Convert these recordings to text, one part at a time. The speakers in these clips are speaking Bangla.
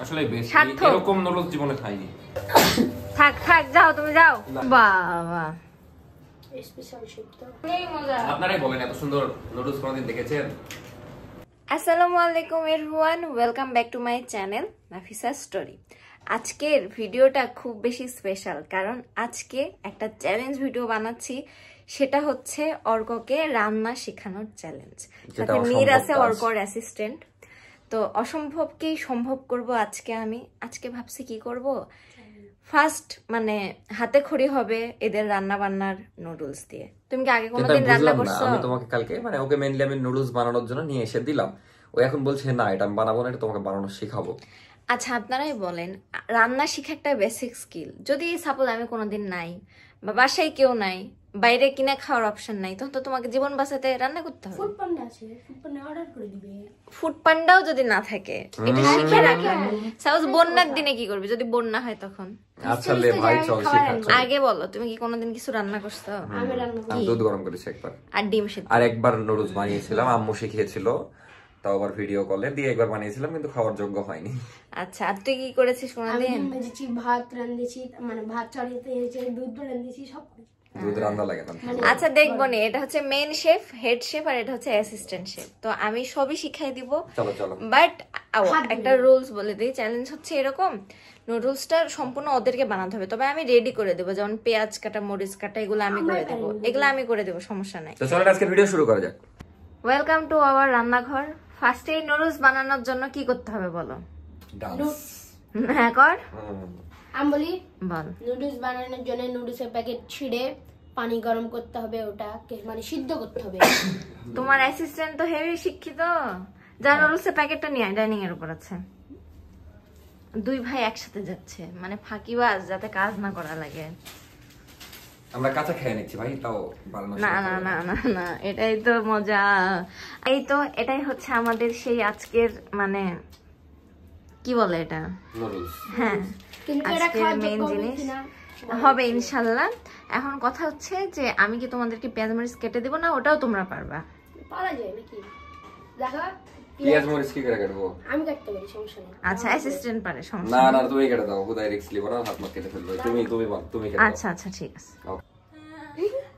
আসলে বেশি এরকম নুডলস জীবনে খাইনি। থাক থাক যাও তুমি যাও। বাবা স্পেশাল শেপ তো এই মজা। আপনারাই বলেন এত সুন্দর নুডলস কোনদিন দেখেছেন? আসসালামু আলাইকুম everyone, welcome back to my channel Nafisa story. আজকের ভিডিওটা খুব বেশি স্পেশাল, কারণ আজকে একটা চ্যালেঞ্জ ভিডিও বানাচ্ছি। সেটা হচ্ছে অর্ককে রান্না শেখানোর চ্যালেঞ্জ। সাথে মীর আছে অর্কর অ্যাসিস্ট্যান্ট। তো অসম্ভবকেই সম্ভব করব আজকে আমি। আজকে ভাবছি কি করব, ফার্স্ট মানে হাতে খড়ি হবে এদের রান্না বান্নার নুডলস দিয়ে। তুমি কি আগে কোনোদিন রান্না করছো? আমি তোমাকে কালকে মানে ওকে মেইনলি আমি নুডলস বানানোর জন্য নিয়ে এসে দিলাম। ও এখন বলছে না এটা আমি বানাবো না, এটা তোমাকে বানানো শেখাবো। আচ্ছা আপনারাই বলেন, রান্না শিখা একটা বেসিক স্কিল। যদি সাপোজ আমি কোনোদিন নাই বা বাসায় কেউ নাই, বাইরে কিনে খাওয়ার অপশন নাই, তখন তো তোমাকে জীবন বাঁচাতে রান্না করতে হবে। ফুড পান্ডা আছে, ফুড পান্ডা অর্ডার করে দিবে। ফুড পান্ডাও যদি না থাকে, এটা শিখে রাখলাম। সাপোজ বন্যার দিনে কি করবে যদি বন্যা হয় তখন? আচ্ছা লে ভাই চল শেখাচ্ছি। আগে বলো, তুমি কি কোনোদিন কিছু রান্না করছো? আমি রান্না আমি দুধ গরম করেছি একবার, আর ডিম সিদ্ধ। আর একবার নুডলস বানিয়েছিলাম, আম্মু শিখিয়েছিল, তাও আবার ভিডিও কলে দিয়ে একবার বানিয়েছিলাম, কিন্তু খাওয়ার যোগ্য হয়নি। আচ্ছা আর তুই কি করেছিস আমি কোনোদিন? ডিম ভেজেছি, ভাত রাঁধেছি, মানে ভাত চড়িয়ে এনেছি, দুধ রাঁধেছি, সব করেছি। দুধ রান্না লাগে না। আচ্ছা দেখবো নি, এটা হচ্ছে মেন শেফ, হেড শেফ, আর এটা হচ্ছে অ্যাসিস্ট্যান্ট শেফ। তো আমি সবই শিখাই দিব। চলো চলো। বাট একটা রুলস বলে দিই, চ্যালেঞ্জ হচ্ছে এরকম, নুডলসটা সম্পূর্ণ ওদেরকে বানাতে হবে, তবে আমি রেডি করে দেবো। যেমন পেঁয়াজ কাটা, মরিচ কাটা, এগুলো আমি করে দেবো, এগুলো আমি করে দেবো, সমস্যা নাই। তো চলো আজকে ভিডিও শুরু করা যাক। ওয়েলকাম টু আওয়ার রান্নাঘর। ফার্স্টে এই নুডলস বানানোর জন্য কি করতে হবে বলো? ডান্স। হ্যাঁ কর, আমি বলি বল। নুডলস বানানোর জন্য নুডলসের প্যাকেট ছিঁড়ে পানি গরম করতে হবে, ওটাকে মানে সিদ্ধ করতে হবে। তোমার অ্যাসিস্ট্যান্ট তো হেভি শিক্ষিত, যা নুডলসের প্যাকেটটা নিয়ে ডাইনিং এর উপর আছে। দুই ভাই একসাথে যাচ্ছে, মানে ফাঁকিবাজ, যাতে কাজ না করা লাগে। আমরা কাঁচা খেয়ে নিচ্ছি ভাই, তাও বানানো না না না না না, এটাই তো মজা। এই তো এটাই হচ্ছে আমাদের সেই আজকের মানে কি বলে এটা, নুডলস। হ্যাঁ কিন্তু এটা আজকের খাওয়ার মেইন যোগ্য হবে জিনিস কিনা হবে ইনশাল্লাহ। এখন কথা হচ্ছে যে আমি কি তোমাদেরকে পেঁয়াজ মরিচ কেটে দেবো না? ওটাও তোমরা পারবা। পারা যায় নাকি? দেখো পেঁয়াজ মরিচ কি করে কাটবো? আমি কাটতে পারি, সমস্যা নেই। আচ্ছা অ্যাসিস্ট্যান্ট পারে, সমস্যা না নেই। না তুমি কেটে দাও, খুদাই রিস্ক লিবো না, হাত মত কেটে ফেলবে। তুমি তুমি বল, তুমি কেটে দাও। আচ্ছা আচ্ছা ঠিক আছে। দাও।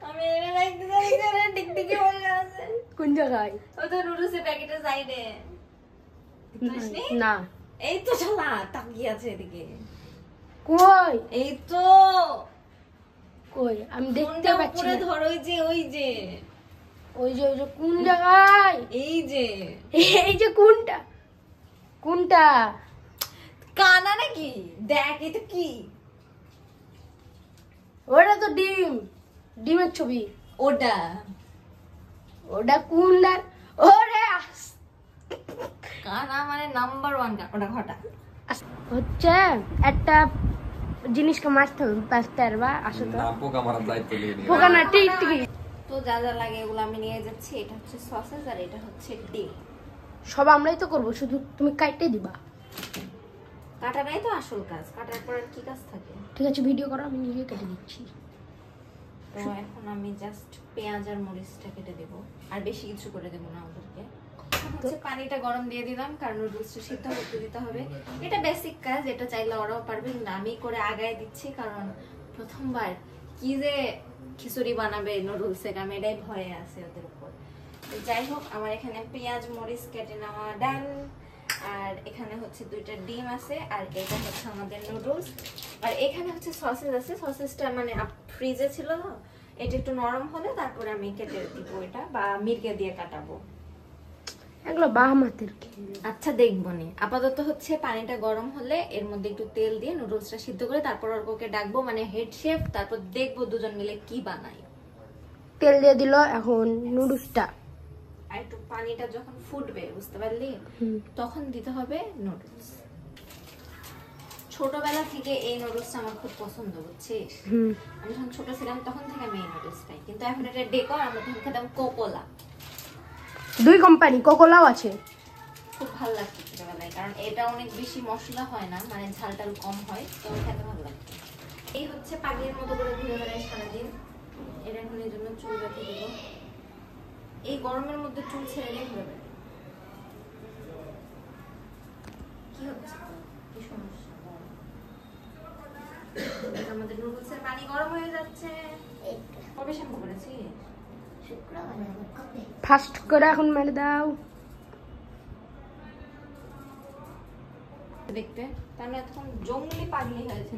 আমি এটা রাখতে জানি না, টিকটিকি বলে আছে। কোন জায়গায়? ওই তো নুডলসের প্যাকেটের সাইডে। না এই তো শালা তাকিয়ে আছে এদিকে। কই এই তো কই আমি দেখতে ফোনটা পাচ্ছি উপরে না। ধর, ওই যে ওই যে কোন জায়গায়? এই যে এই যে কোনটা কোনটা? কানা নাকি? দেখ এটা কি? ওটা তো ডিম, ডিমের ছবি। ওটা ওটা কোনটা? ওরে কানা মানে নাম্বার 1 ওটা ঘটা। হচ্ছে একটা জিনিসকে মারতে হবে, পারতে পারবা? আসো তো। না পোকা মারার দায়িত্ব নিয়ে নিও। পোকা না, টিকটিকি। তো যা যা লাগে এগুলো আমি নিয়ে যাচ্ছি। এটা হচ্ছে সসেস আর এটা হচ্ছে ডিম। সব আমরাই তো করবো, শুধু তুমি কাটতে দিবা। কাটাটাই তো আসল কাজ, কাটার পর আর কি কাজ থাকে? ঠিক আছে ভিডিও করো, আমি নিজে কেটে দিচ্ছি। তো এখন আমি জাস্ট পেঁয়াজ আর মরিচটা কেটে দেব, আর বেশি কিছু করে দেব না ওদেরকে। হচ্ছে পানিটা গরম দিয়ে দিলাম, কারণ নুডলসটা সিদ্ধ করতে দিতে হবে। এটা বেসিক কাজ, এটা চাইলে ওরাও পারবে, কিন্তু আমি করে আগায় দিচ্ছি, কারণ প্রথমবার কি যে খিচুড়ি বানাবে নুডলসের, আমি এটাই ভয়ে আছে ওদের উপর। যাই হোক, আমার এখানে পেঁয়াজ মরিচ কেটে নেওয়া ডান, আর এখানে হচ্ছে 2টা ডিম আছে, আর এটা হচ্ছে আমাদের নুডলস, আর এখানে হচ্ছে সসেস আছে। সসেসটা মানে ফ্রিজে ছিল, এটা একটু নরম হলে তারপরে আমি কেটে দিব এটা, বা মিরকে দিয়ে কাটাবো। এগুলো বাহামাতের কি? আচ্ছা দেখবো নি, আপাতত হচ্ছে পানিটা গরম হলে এর মধ্যে একটু তেল দিয়ে নুডলসটা সিদ্ধ করে তারপর ওকে ডাকবো, মানে হেড শেফ, তারপর দেখবো দুজন মিলে কি বানাই। তেল দিয়ে দিল, এখন নুডলসটা আর একটু পানিটা যখন ফুটবে, বুঝতে পারলি, তখন দিতে হবে নুডলস। ছোটবেলা থেকে এই নুডলসটা আমার খুব পছন্দ, বুঝছিস? আমি যখন ছোট ছিলাম তখন থেকে আমি এই নুডলস খাই, কিন্তু এখন এটা ডেকর, আমরা তখন খেতাম কোকোলা। 2 কোম্পানি কোকোলাও আছে। খুব ভালো লাগতো ছোটবেলায়, কারণ এটা অনেক বেশি মশলা হয় না, মানে ঝালটাল কম হয়, তো খেতে ভালো লাগতো। এই হচ্ছে পাখির মতো করে ঘুরে বেড়ায় সারাদিন। এটা এখন এই জন্য চুল বেঁধে দেব। এই গরমের মধ্যে চুল ছেড়ে দিয়ে ঘুরে বেড়ায়। কি হচ্ছে? আমাদের নুডলসের পানি গরম হয়ে যাচ্ছে। কবে শ্যাম্পু করেছি? ফাস্ট করে এখন মেরে দাও। দেখতে তাহলে এতক্ষণ জঙ্গলি পাগলি হয়েছে।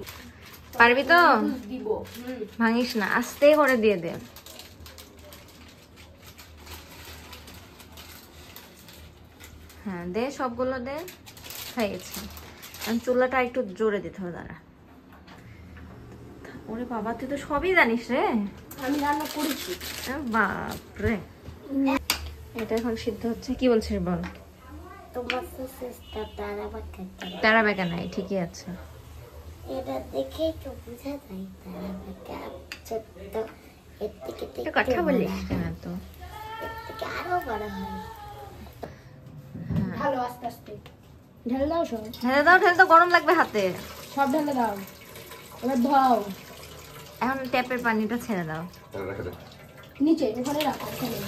পারবি তো? দিব। ভাঙিস না, আস্তে করে দিয়ে দে। হ্যাঁ দে, সবগুলো দে। হয়ে গেছে। চুলাটা একটু জোরে দিতে হবে। দাঁড়া। ওরে বাবা, তুই তো সবই জানিস রে। আমি রান্না করেছি। বাপরে, এটা এখন সিদ্ধ হচ্ছে। কি বলছিস বল? তোমার সিস্টার তারা বেকা নাই, ঠিকই আছে। এটা দেখেই তো বোঝা যায় তারা বেকা ছোট্ট, এর থেকে তো একটু একটু কথা বড় বলিস হয়, না তো। এর থেকে আরো বড় হয়। ভালো, আস্তে আস্তে ঢেলে দাও সব। ঢেলে দাও, ঢেলে তো গরম লাগবে হাতে। সব ঢেলে দাও, এবার ধোও। এখন ট্যাপের পানিটা ছেড়ে দাও। রেখে দে। নিচে ওখানে রাখো, ওখানে।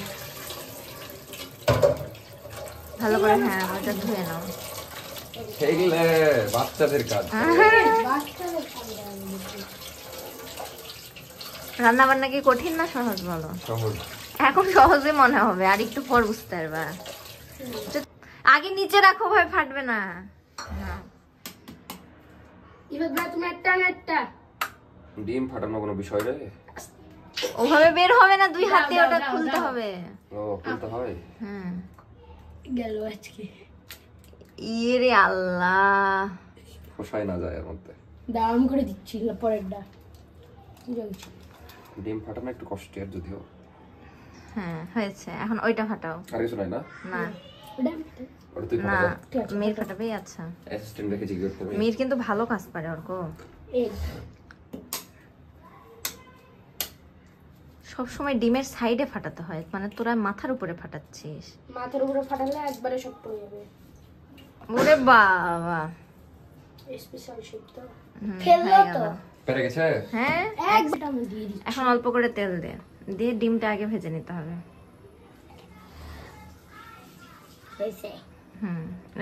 ভালো করে, হ্যাঁ ওটা ধুয়ে নাও। এইগুলো বাচ্চাদের কাজ। বাচ্চাদের খাবার আমি দিচ্ছি। রান্না বান্না কি কঠিন না সহজ বলো? সহজ। এখন সহজে মনে হবে, আর একটু পর বুঝতে পারবা। আগে নিচে রাখো, ভাই ফাটবে না। হ্যাঁ। এবার তুমি একটা না একটা। ডিম ফাটানো কোনো বিষয় রে? ওভাবে বের হবে না, দুই দাও, হাতে দাও, ওটা দাও, খুলতে দাও। হবে। ও খুলতে হয়। হ্যাঁ। গেল আজকে। ইয়ে রে আল্লাহ। ফসাই না যায় এর মধ্যে। দাম করে দিচ্ছি পরেরটা। জ্বলছে। ডিম ফাটানো একটু কষ্টের যদিও। হ্যাঁ হয়েছে, এখন ওইটা ফাটাও। আর কিছু নাই না? না ওটা ওটা তুই না, ফাটা। ঠিক আছে, মেয়ের ফাটাবেই। আচ্ছা, অ্যাসিস্ট্যান্ট রেখে জিজ্ঞেস করতে হবে। মেয়ের কিন্তু ভালো কাজ পারে অর্ক। এগ। সবসময় ডিমের সাইডে ফাটাতে হয়, মানে তোরা মাথার উপরে ফাটাচ্ছিস। মাথার উপরে ফাটালে একবারে সব পড়ে যাবে। ওরে বাবা। স্পেশাল শেপ তো। ফেললো হয়ে তো। গেল। পেরে গেছে? হ্যাঁ, একদম আমি দিয়ে দিচ্ছি। এখন অল্প করে তেল দে, দিয়ে ডিমটা আগে ভেজে নিতে হবে। হয়েছে।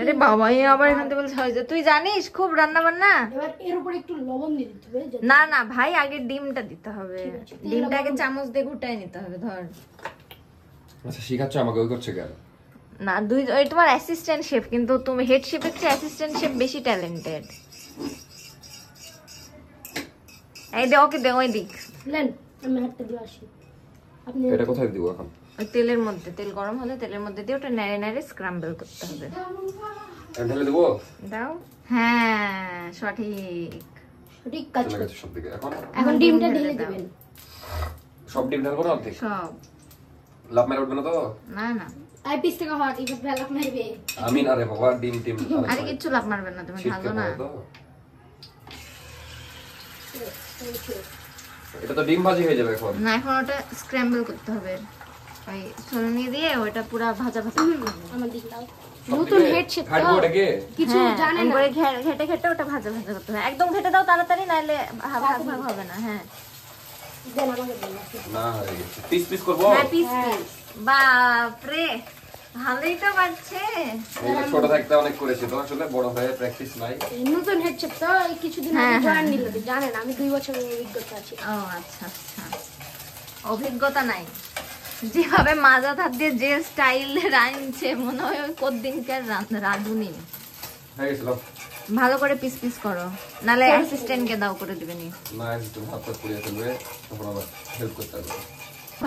আরে বাবা, এই আবার এখান থেকে বলছে হয়েছে। তুই জানিস খুব রান্না বান্না। এবার এর উপরে একটু লবণ দিয়ে দিতে হবে। না না ভাই, আগে ডিমটা দিতে হবে। ডিমটা আগে চামচ দিয়ে ঘুটাই নিতে হবে। ধর। আচ্ছা শিখাচ্ছ আমাকে, ওই করছে কেন? না, দুই ওই তোমার অ্যাসিস্ট্যান্ট শেফ, কিন্তু তুমি হেড শেফের চেয়ে অ্যাসিস্ট্যান্ট শেফ বেশি ট্যালেন্টেড। এই দে, ওকে দে, ওই দিক। নেন, আমি হাতটা দিয়ে আসি। আপনি এটা কোথায় দিব এখন? ওই তেলের মধ্যে, তেল গরম হলে তেলের মধ্যে দিয়ে ওটা নেড়ে নেড়ে স্ক্রাম্বল করতে হবে। ঢেলে দেবো? দাও। হ্যাঁ সঠিক। সঠিক কাজ চলে করছে। গেছে সব দিকে। এখন ডিমটা ঢেলে দিবেন। সব ডিম ঢালবো না অর্ধেক? সব। লাভ মেরে উঠবে না তো? না না, আই পিস থেকে হট এবার ভেলাক নাইবে। আমি না রে বাবা, ডিম টিম আরে কিচ্ছু লাভ মারবে না, তুমি ঢালো না। এটা তো ডিম ভাজি হয়ে যাবে এখন। না, এখন ওটা স্ক্র্যাম্বল করতে হবে। ওই ছলনি দিয়ে ওটা পুরো ভাজা ভাজা করতে হবে। আমার দিকে দাও। সব নতুন দিকে হেড শেপ তো। ঘাটবো ওটাকে? কিছু হ্যাঁ, জানে এমন না। করে ঘেটে ঘেটে ওটা ভাজা ভাজা করতে হবে। একদম ঘেটে দাও তাড়াতাড়ি, নাইলে ভাগ ভাগ হবে না। হ্যাঁ দেন আমাকে দেন। না হয়ে গেছে। পিস পিস করবো? হ্যাঁ, পিস পিস। বাপরে, ভালোই তো পারছে। এই যে ছোট থাকতে অনেক করেছি তো, আসলে বড় হয়ে প্র্যাকটিস নাই। নতুন হেড শেপ তো, এই কিছুদিন হ্যাঁ, আগে হ্যাঁ। জয়েন নিল। জানেন আমি 2 বছরের অভিজ্ঞতা আছে। ও আচ্ছা আচ্ছা, অভিজ্ঞতা নাই। যেভাবে মাজা হাত দিয়ে যে স্টাইল রাঁধছে, মনে হয় ওই কতদিনকার রাঁধুনি। হয়ে গেছিল। ভালো করে পিস পিস করো, নালে অ্যাসিস্ট্যান্টকে দাও করে দিবেনি। না তুমি হাত পাত পুড়িয়ে ফেলবে, তখন আবার হেল্প করতে হবে।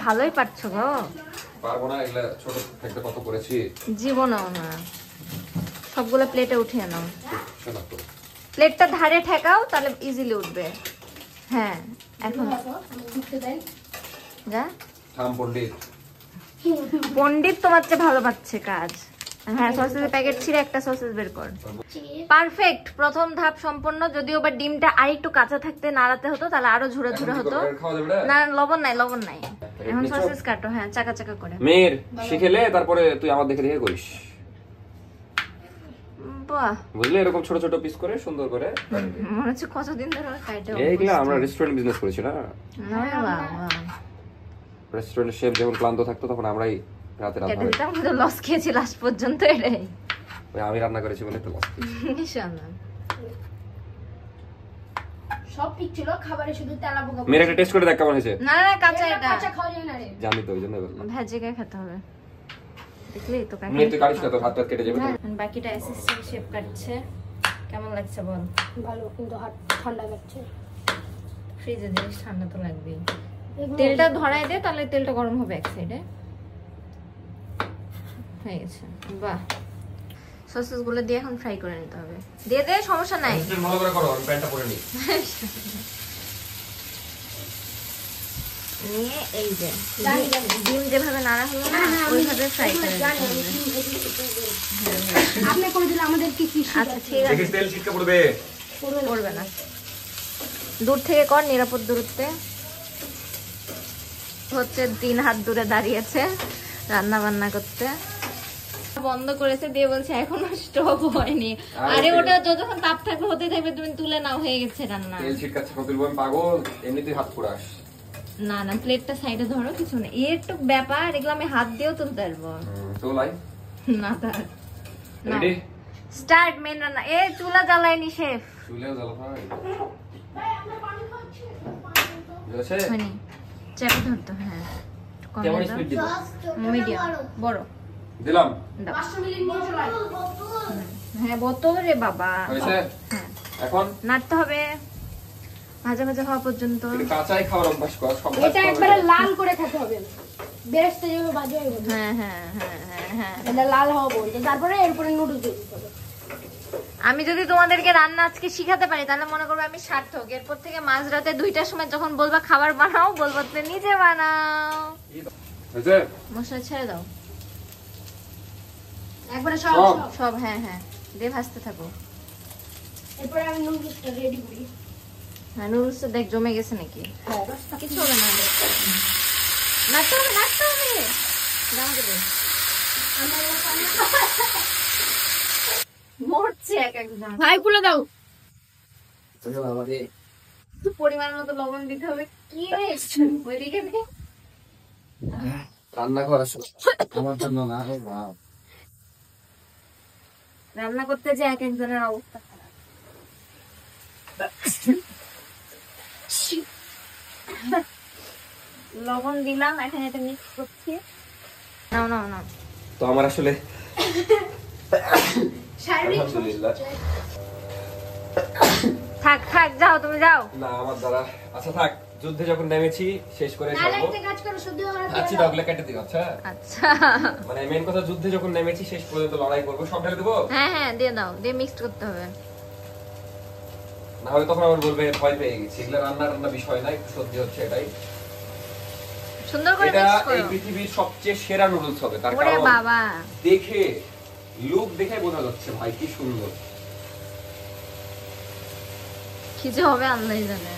ভালোই পারছো গো। পারবো না, এগুলা ছোট থাকতে কত করেছি। জীবনও না। সবগুলো প্লেটে উঠিয়ে নাও। শোনা তো। প্লেটটা ধারে ঠেকাও, তাহলে ইজিলি উঠবে। হ্যাঁ এখন আমি ঘুরতে দেন। যা। থাম পণ্ডিত। পণ্ডিত তোমার চেয়ে ভালো পাচ্ছে কাজ। হ্যাঁ, সসেজের প্যাকেট ছিঁড়ে একটা সসেজ বের কর। পারফেক্ট, প্রথম ধাপ সম্পন্ন। যদিও বা ডিমটা আরেকটু কাঁচা থাকতে নাড়াতে হতো, তাহলে আরো ঝুড়ে ঝুড়ে হতো। খাওয়া যাবে না, লবণ নাই, লবণ নাই। এখন সসেজ কাটো, হ্যাঁ চাকা চাকা করে। মেয়ের শিখেলে তারপরে তুই আমার দেখে দেখে করিস, বাহ, বুঝলি? এরকম ছোট ছোট পিস করে সুন্দর করে। মনে হচ্ছে কতদিন ধরে কাটে। এইগুলা আমরা রেস্টুরেন্ট বিজনেস করেছি না। রেস্টুরেন্টের শেফ যখন ক্লান্ত থাকতো তখন আমরাই রাতে রান্না কেটে দিতাম, কিন্তু লস খেয়েছি লাস্ট পর্যন্ত। এটাই ওই আমি রান্না করেছি বলে একটু লস। নিঃসন্দেহ। সব ঠিক ছিল, খাবারে শুধু তেলা পোকা। মেরে একটা টেস্ট করে দেখ কেমন হয়েছে। না না কাঁচা এটা কাঁচা খাওয়া যায় না রে। জানি তো ওই জন্য বললাম। ভেজে খেতে হবে, দেখলি তো কাকে। তুই কাটিস না, তোর হাত হাত কেটে যাবে তো। বাকিটা অ্যাসিস্ট্যান্ট শেফ কাটছে। কেমন লাগছে বল? ভালো, কিন্তু হাত ঠান্ডা লাগছে। ফ্রিজে জিনিস ঠান্ডা তো লাগবেই। তেলটা ধরাই দে, তাহলে তেলটা গরম হবে এক সাইডে। হয়ে গেছে। বাহ, সসেস গুলো দিয়ে এখন ফ্রাই করে নিতে হবে। দিয়ে দে, সমস্যা নাই। ভালো করে করো, আমি প্যান্টটা পরে নিই। নিয়ে এই যে ডিম যেভাবে নাড়া হলো না, ওইভাবে ফ্রাই করে নিতে হবে। আপনি করে দিলে আমাদের কি কি? আচ্ছা ঠিক আছে, দেখিস তেল ছিটকে পড়বে। পড়বে না। দূর থেকে কর, নিরাপদ দূরত্বে। হচ্ছে 3 হাত দূরে দাঁড়িয়েছে রান্না বান্না করতে। বন্ধ করেছে দিয়ে বলছে এখনো স্টপ হয়নি। আরে ওটা যতক্ষণ তাপ থাকবে হতে থাকবে, তুমি তুলে নাও, হয়ে গেছে রান্না। তেল ছিটকাচ্ছে কত বলবো, আমি পাগল। এমনিতেই হাত পোড়াস। না না, প্লেটটা সাইডে ধরো, কিছু না, এর একটু ব্যাপার, এগুলো আমি হাত দিয়েও তুলতে পারবো তো লাই না। তার রেডি স্টার্ট মেন রান্না। এ চুলা জ্বালায়নি শেফ। চুলেও জ্বালা ভাই। বুঝেছে? হয়নি, চেপে ধরতো। হ্যাঁ, কেমন স্পিড দিব? মিডিয়াম বড় দিলাম। দাও। 500 মিলি নিয়ে চলে আয়। হ্যাঁ বোতল রে বাবা। হয়েছে? হ্যাঁ, এখন নাড়তে হবে ভাজা ভাজা হওয়া পর্যন্ত। একটু কাঁচাই খাওয়ার অভ্যাস কর, সব এটা একবারে লাল করে খেতে হবে, বেরেস্তা যেভাবে ভাজা হয় ওইভাবে। হ্যাঁ হ্যাঁ হ্যাঁ হ্যাঁ হ্যাঁ। এটা লাল হওয়া বলতে, তারপরে এরপরে নুডলস দিয়ে দিতে হবে। আমি যদি তোমাদেরকে রান্না আজকে শিখাতে পারি, তাহলে মনে করবো আমি সার্থক। এরপর থেকে মাঝরাতে 2টার সময় যখন বলবা খাবার বানাও, বলবো তুমি নিজে বানাও। হয়েছে? মশলা ছেড়ে দাও একবারে সব সব? সব। সব। হ্যাঁ হ্যাঁ, দিয়ে ভাজতে থাকো। এরপরে আমি নুডলসটা রেডি করি। হ্যাঁ, নুডলসটা দেখ জমে গেছে নাকি। হ্যাঁ, কিছু হবে না, নাড়তে হবে নাড়তে হবে। দাও দে, মরছে এক একজন। ভাই খুলে দাও। পরিমাণ মতো লবণ দিতে হবে। কি হয়েছে ওইদিকে দে। রান্না করার আমার জন্য না। রান্না করতে যে এক একজনের অবস্থা খারাপ। লবণ দিলাম, এখন এটা মিক্স করছি। নাও নাও নাও। তো আমার আসলে শারীরিক আলহামদুলিল্লাহ থাক থাক, যাও তুমি যাও। না আমার দ্বারা। আচ্ছা থাক, যুদ্ধে যখন নেমেছি শেষ করে নালে ছাড়বো। একটা কাজ করো, শুদ্ধ করে আচ্ছা দাগলে কেটে দিও। আচ্ছা আচ্ছা মানে মেন কথা, যুদ্ধে যখন নেমেছি শেষ পর্যন্ত লড়াই করবো। সব ঢেলে দেবো, হ্যাঁ হ্যাঁ দিয়ে দাও, দিয়ে মিক্স করতে হবে। না হলে তখন আমার বলবে ভয় পেয়ে গেছি। এগুলো রান্না বিষয় না, একটু সত্যি হচ্ছে এটাই। সুন্দর করে এটা মিক্স এই করো। পৃথিবীর সবচেয়ে সেরা নুডলস হবে, তার ওরে কারণ বাবা, দেখে লুক দেখে বোঝা যাচ্ছে ভাই কি সুন্দর। কি যে হবে আল্লাহ জানে।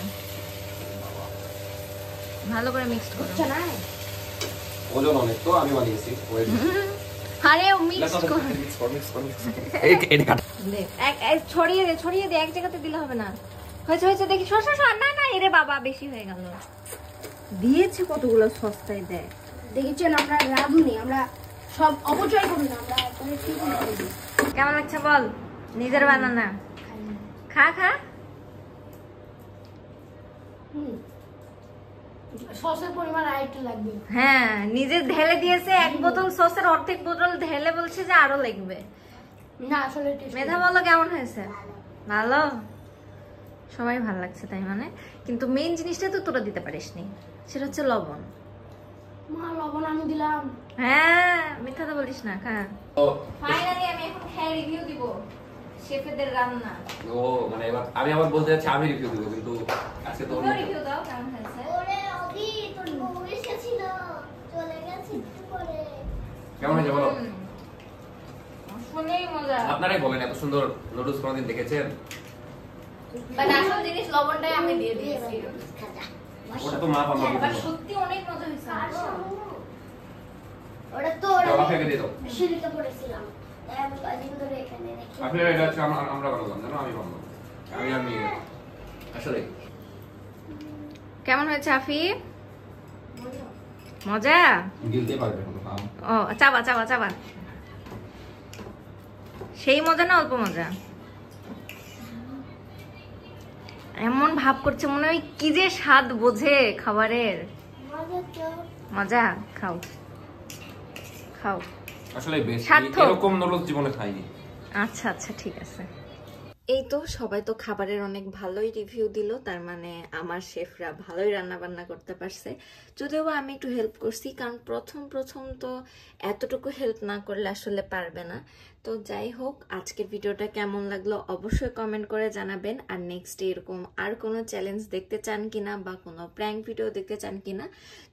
ভালো করে মিক্স করো। আচ্ছা না, ওজন অনেক তো, আমি বানিয়েছি। আরে মিক্স করো। দেখ, ছড়িয়ে দে, এক জায়গাতে দিলে হবে না। হয়েছে হয়েছে, দেখি সর সর সর। না না, এরে বাবা বেশি হয়ে গেল। দিয়েছে কতগুলো সস্তায়, দেখ। দেখেছেন আমরা রাঁধুনি, আমরা সব অপচয় করি না, আমরা একবারে ঠিক করে দিই। কেমন লাগছে বল? নিজের বানানা। খা খা। সসের পরিমাণ আরেকটু লাগবে। হ্যাঁ, নিজে ঢেলে দিয়েছে 1 বোতল সসের, অর্ধেক বোতল ঢেলে বলছে যে আরো লাগবে। না আসলে টেস্ট মেধা বলো কেমন হয়েছে? ভালো? সবাই ভালো লাগছে তাই মানে? কিন্তু মেইন জিনিসটা তো তোরা দিতে পারিসনি, সেটা হচ্ছে লবণ। মা লবণ আমি দিলাম। হ্যাঁ, মিথ্যা তো বলিস না। খা। ফাইনালি আমি এখন খেয়ে রিভিউ দিব শেফেদের রান্না। ও মানে এবার আমি আবার বলতে যাচ্ছি আমি রিভিউ দেবো, কিন্তু আজকে তো তুমিও রিভিউ দাও কেমন হয়েছে। ওরে অভি তোর বউ এসেছিল, চলে গেছে একটু পরে। কেমন হয়েছে বলো? শুনেই মজা। আপনারাই বলেন, এত সুন্দর নুডলস কোনোদিন দেখেছেন? বাট আসল জিনিস লবণটাই আমি দিয়ে দিয়েছি। ওটা তো মা বাবা বাট সত্যি অনেক মজা হয়েছে। ওটা তো বাবা ফেলে দিয়ে দাও। সিঁড়িতে পড়েছিলাম, তাই আমি কদিন ধরে এখানে রেখে। আসলে এটা হচ্ছে আমরা বানালাম, জানো? আমি বানালাম, আমি আসলে। কেমন হয়েছে আফি? মজা? গিলতে পারবে না। ও চাবা চাবা চাবা। সেই মজা না অল্প মজা? এমন ভাব করছে মনে হয় কি যে স্বাদ বোঝে খাবারের। মজা তো মজা, খাও খাও। আসলে বেশি সার্থক। এরকম নুডলস জীবনে খাইনি। আচ্ছা আচ্ছা ঠিক আছে। এই তো সবাই তো খাবারের অনেক ভালোই রিভিউ দিল, তার মানে আমার শেফরা ভালোই রান্না বান্না করতে পারছে। যদিও বা আমি একটু হেল্প করছি, কারণ প্রথম প্রথম তো এতটুকু হেল্প না করলে আসলে পারবে না। তো যাই হোক, আজকের ভিডিওটা কেমন লাগলো অবশ্যই কমেন্ট করে জানাবেন। আর নেক্সট এরকম আর কোনো চ্যালেঞ্জ দেখতে চান কিনা বা কোনো প্র্যাঙ্ক ভিডিও দেখতে চান কিনা,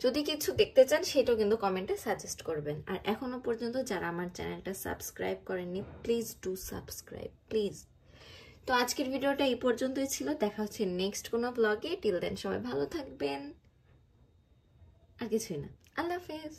যদি কিছু দেখতে চান সেটাও কিন্তু কমেন্টে সাজেস্ট করবেন। আর এখনো পর্যন্ত যারা আমার চ্যানেলটা সাবস্ক্রাইব করেননি, প্লিজ ডু সাবস্ক্রাইব প্লিজ। তো আজকের ভিডিওটা এই পর্যন্তই ছিল, দেখা হচ্ছে নেক্সট কোনো ব্লগে। টিল দেন সবাই ভালো থাকবেন, আর কিছুই না। আল্লাহ হাফেজ।